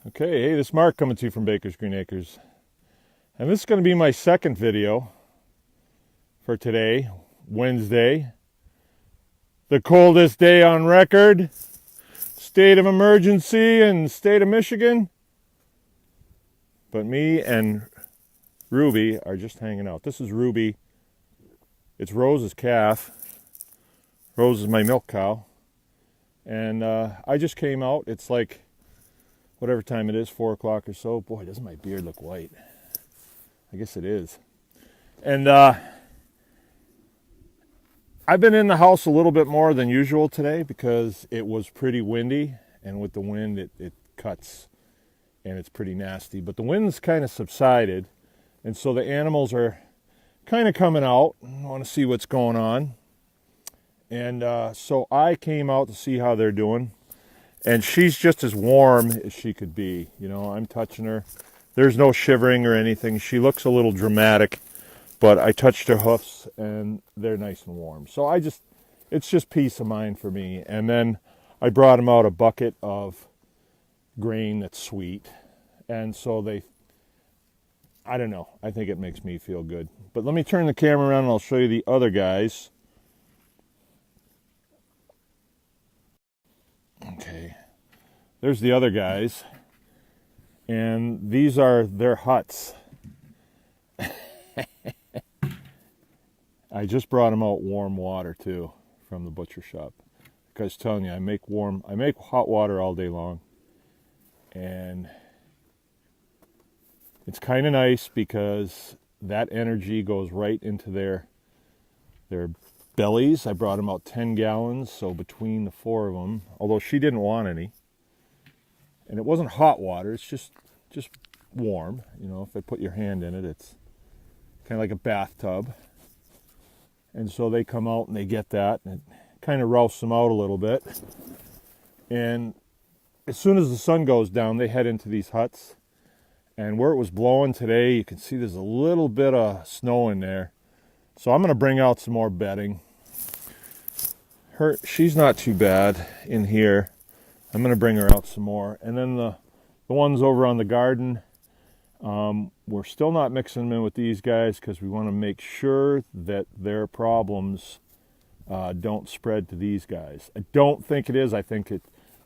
Okay, hey, this is Mark coming to you from Baker's Green Acres. And this is going to be my second video for today, Wednesday. The coldest day on record. State of emergency in the state of Michigan. But me and Ruby are just hanging out. This is Ruby. It's Rose's calf. Rose is my milk cow. And I just came out. It's like whatever time it is, 4 o'clock or so. Boy, doesn't my beard look white? I guess it is. And I've been in the house a little bit more than usual today because it was pretty windy, and with the wind it cuts and it's pretty nasty. But the wind's kind of subsided, and so the animals are kind of coming out and want to see what's going on. And so I came out to see how they're doing. And she's just as warm as she could be. You know, I'm touching her. There's no shivering or anything. She looks a little dramatic, but I touched her hoofs and they're nice and warm. So it's just peace of mind for me. And then I brought them out a bucket of grain that's sweet. And so I don't know. I think it makes me feel good. But let me turn the camera around and I'll show you the other guys. Okay, there's the other guys, and these are their huts. I just brought them out warm water too from the butcher shop. Like I was telling you, I make hot water all day long, and it's kind of nice because that energy goes right into their bellies. I brought them out 10 gallons, so between the four of them, although she didn't want any. And it wasn't hot water, it's just warm. You know, if I put your hand in it, it's kind of like a bathtub. And so they come out and they get that, and it kind of roughs them out a little bit. And as soon as the sun goes down, they head into these huts. And where it was blowing today, you can see there's a little bit of snow in there. So I'm going to bring out some more bedding. She's not too bad in here. I'm going to bring her out some more. And then the ones over on the garden, we're still not mixing them in with these guys because we want to make sure that their problems don't spread to these guys. I don't think it is. I think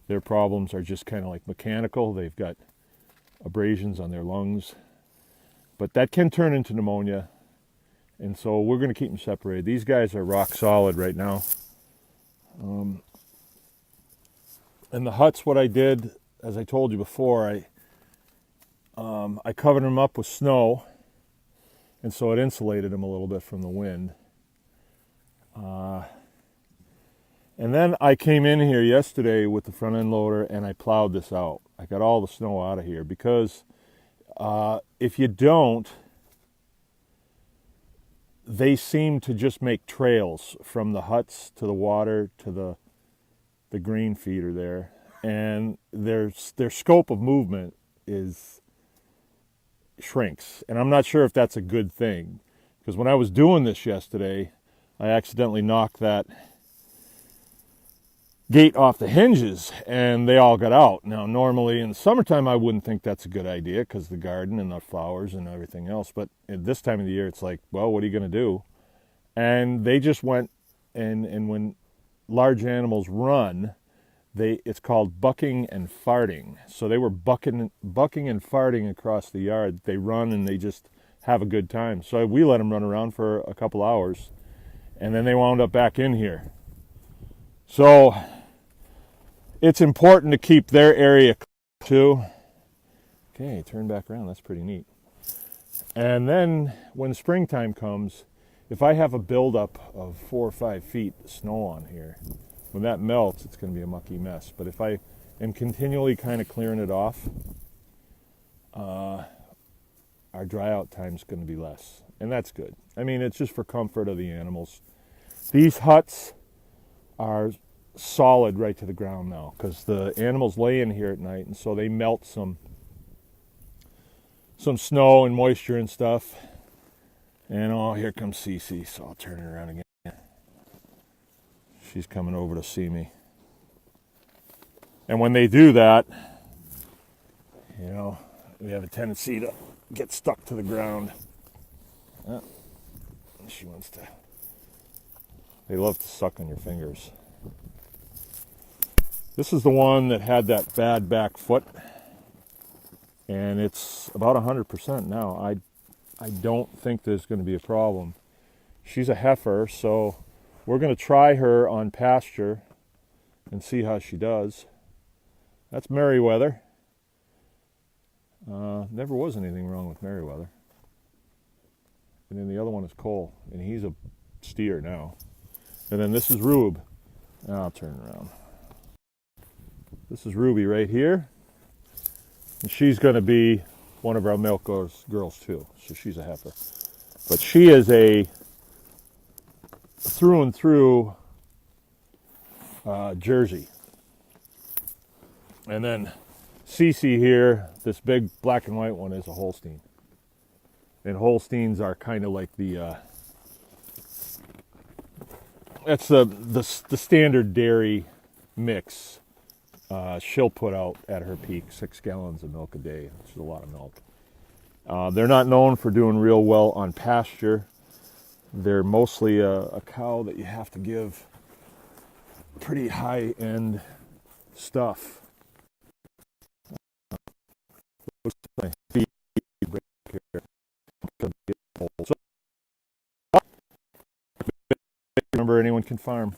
their problems are just kind of like mechanical. They've got abrasions on their lungs. But that can turn into pneumonia. And so we're going to keep them separated. These guys are rock solid right now. And the huts, what I did, as I told you before, I covered them up with snow, and so it insulated them a little bit from the wind. And then I came in here yesterday with the front end loader and I plowed this out. I got all the snow out of here because if you don't, they seem to just make trails from the huts to the water to the grain feeder there, and their scope of movement shrinks. And I'm not sure if that's a good thing, because when I was doing this yesterday, I accidentally knocked that gate off the hinges and they all got out. Now normally in the summertime I wouldn't think that's a good idea because the garden and the flowers and everything else, but at this time of the year it's like, well, what are you going to do? And they just went, and when large animals run, it's called bucking and farting. So they were bucking and farting across the yard. They run and they just have a good time. So we let them run around for a couple hours, and then they wound up back in here. So it's important to keep their area too. Okay, turn back around. That's pretty neat. And then when springtime comes, if I have a buildup of 4 or 5 feet of snow on here, when that melts, it's going to be a mucky mess. But if I am continually kind of clearing it off, our dry out time is going to be less. And that's good. I mean, it's just for comfort of the animals. These huts are solid right to the ground now because the animals lay in here at night, and so they melt some snow and moisture and stuff. And oh, here comes Cece, so I'll turn her around again. She's coming over to see me. And when they do that, You know, we have a tendency to get stuck to the ground. She wants to. They love to suck on your fingers. This is the one that had that bad back foot, and it's about 100% now. I don't think there's going to be a problem. She's a heifer, so we're going to try her on pasture and see how she does. That's Merriweather. Never was anything wrong with Merriweather. And then the other one is Cole, and he's a steer now. And then this is Rube. I'll turn around. This is Ruby right here. And she's going to be one of our milk girls too. So she's a heifer. But she is a through and through Jersey. And then Cece here, this big black and white one, is a Holstein. And Holsteins are kind of like the that's the standard dairy mix. She'll put out at her peak 6 gallons of milk a day, which is a lot of milk. They're not known for doing real well on pasture. They're mostly a cow that you have to give pretty high-end stuff. So, remember, anyone can farm.